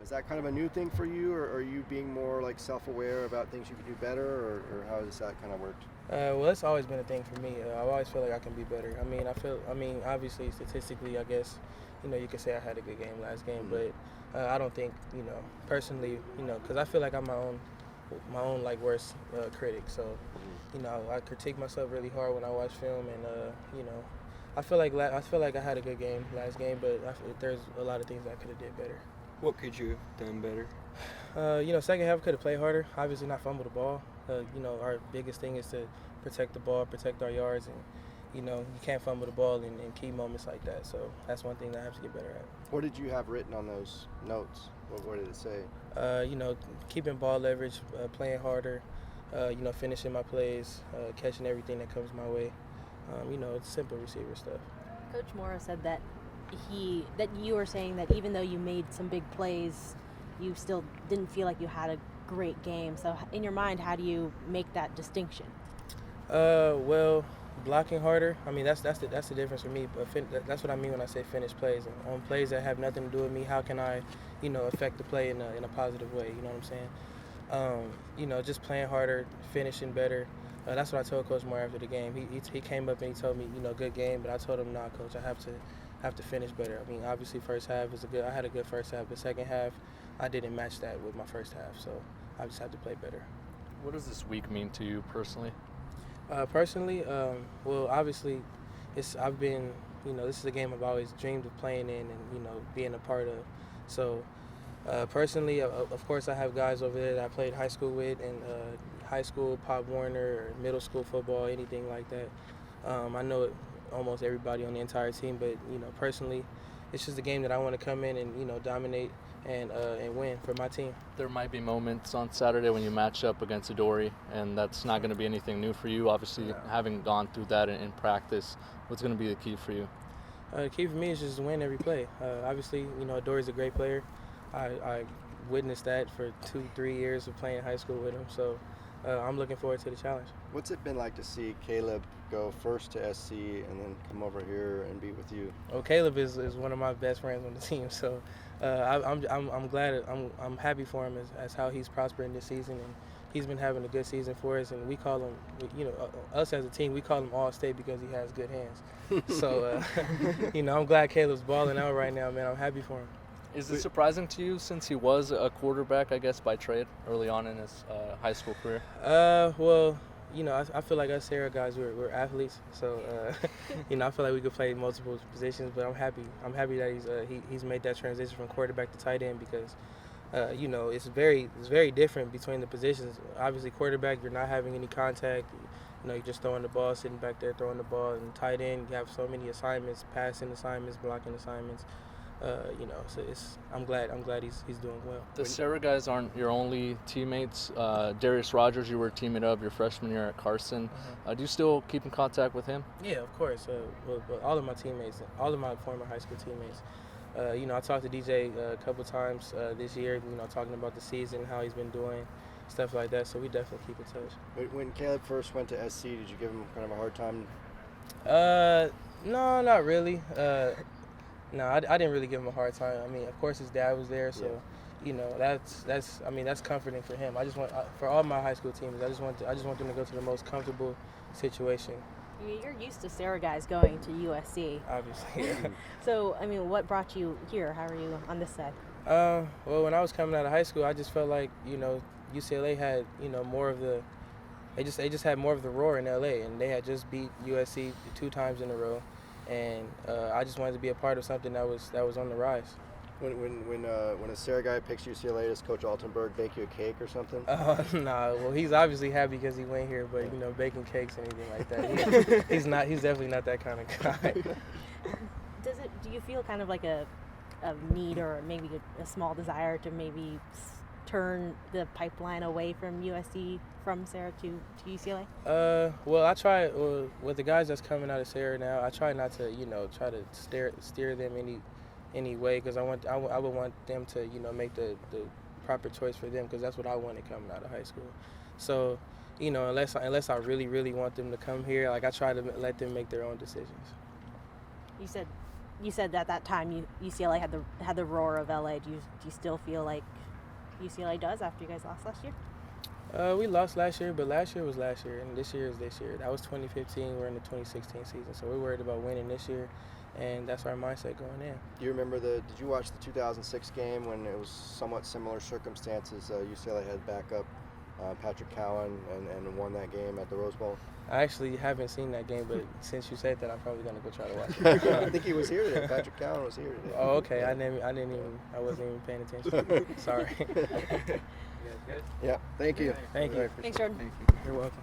Is that kind of a new thing for you, or are you being more like self-aware about things you could do better, or how does that kind of work? Well, it's always been a thing for me. I always feel like I can be better. I mean, obviously, statistically, I guess, you could say I had a good game last game, but I don't think, personally, because I feel like I'm my own like worst critic. So, I critique myself really hard when I watch film, and I feel like I had a good game last game, but there's a lot of things I could have did better. What could you have done better? Second half could have played harder. Obviously, not fumble the ball. Our biggest thing is to protect the ball, protect our yards, and you can't fumble the ball in key moments like that. So that's one thing that I have to get better at. What did you have written on those notes? What did it say? Keeping ball leverage, playing harder, finishing my plays, catching everything that comes my way. It's simple receiver stuff. Coach Mora said that you were saying that even though you made some big plays, you still didn't feel like you had a great game. So in your mind, how do you make that distinction? Well, blocking harder. I mean, that's the difference for me. But that's what I mean when I say finish plays. And on plays that have nothing to do with me, how can I, affect the play in a positive way? You know what I'm saying? Just playing harder, finishing better. That's what I told Coach Moore after the game. He came up and he told me, good game. But I told him, nah, Coach, I have to finish better. I mean, obviously, first half was I had a good first half. But second half, I didn't match that with my first half. So I just have to play better. What does this week mean to you personally? Personally, well, obviously, I've been, this is a game I've always dreamed of playing in and, being a part of. So, personally, of course, I have guys over there that I played high school with, and high school, Pop Warner, or middle school football, anything like that. I know almost everybody on the entire team, but, personally, it's just a game that I want to come in and, dominate and win for my team. There might be moments on Saturday when you match up against Adoree, and that's not going to be anything new for you. Obviously, having gone through that in practice, what's going to be the key for you? The key for me is just to win every play. Obviously, Adoree's a great player. I witnessed that for 2-3 years of playing high school with him, so I'm looking forward to the challenge. What's it been like to see Caleb go first to SC and then come over here and be with you? Well, Caleb is one of my best friends on the team, so I'm glad. I'm happy for him as how he's prospering this season, and he's been having a good season for us. And we call him, us as a team, we call him All State because he has good hands. So, I'm glad Caleb's balling out right now, man. I'm happy for him. Is it surprising to you since he was a quarterback, I guess, by trade early on in his high school career? Well, I feel like us Sarah guys, we're athletes, so I feel like we could play multiple positions. But I'm happy that he's made that transition from quarterback to tight end because, it's very different between the positions. Obviously, quarterback, you're not having any contact. You're just throwing the ball, sitting back there throwing the ball. And tight end, you have so many assignments, passing assignments, blocking assignments. So I'm glad he's doing well. The Sarah guys aren't your only teammates. Darius Rogers, you were a teammate of your freshman year at Carson. Do you still keep in contact with him? Yeah, of course. Well, all of my teammates, all of my former high school teammates. I talked to DJ a couple times this year, talking about the season, how he's been doing, stuff like that. So we definitely keep in touch. When Caleb first went to SC, did you give him kind of a hard time? No, not really. No, I didn't really give him a hard time. I mean, of course his dad was there, so that's comforting for him. I just want for all my high school teams, I just want them to go to the most comfortable situation. You're used to Sarah guys going to USC. Obviously. Yeah. So, I mean, what brought you here? How are you on this side? Well, when I was coming out of high school, I just felt like UCLA had more of the. They just had more of the roar in LA, and they had just beat USC 2 times in a row. And I just wanted to be a part of something that was on the rise. When a Sarah guy picks UCLA, does Coach Altenberg bake you a cake or something? Nah. Well, he's obviously happy because he went here, but baking cakes or anything like that, he's not. He's definitely not that kind of guy. Do you feel kind of like a need or maybe a small desire to maybe turn the pipeline away from USC from Sarah to UCLA? Well, I try with the guys that's coming out of Sarah now. I try not to try to steer them any way because I would want them to make the proper choice for them because that's what I wanted coming out of high school. So unless I really want them to come here, like I try to let them make their own decisions. You said you said at that time UCLA had the roar of LA. Do you still feel like UCLA does after you guys lost last year? We lost last year, but last year was last year, and this year is this year. That was 2015. We're in the 2016 season, so we're worried about winning this year, and that's our mindset going in. Do you remember did you watch the 2006 game when it was somewhat similar circumstances? UCLA had backup Patrick Cowan and won that game at the Rose Bowl. I actually haven't seen that game, but since you said that, I'm probably gonna go try to watch it. I think he was here today. Patrick Cowan was here today. Oh, okay. I wasn't even paying attention. Sorry. Yeah. Thank you. Thank you. Thanks, Jordan. Thank you. You're welcome.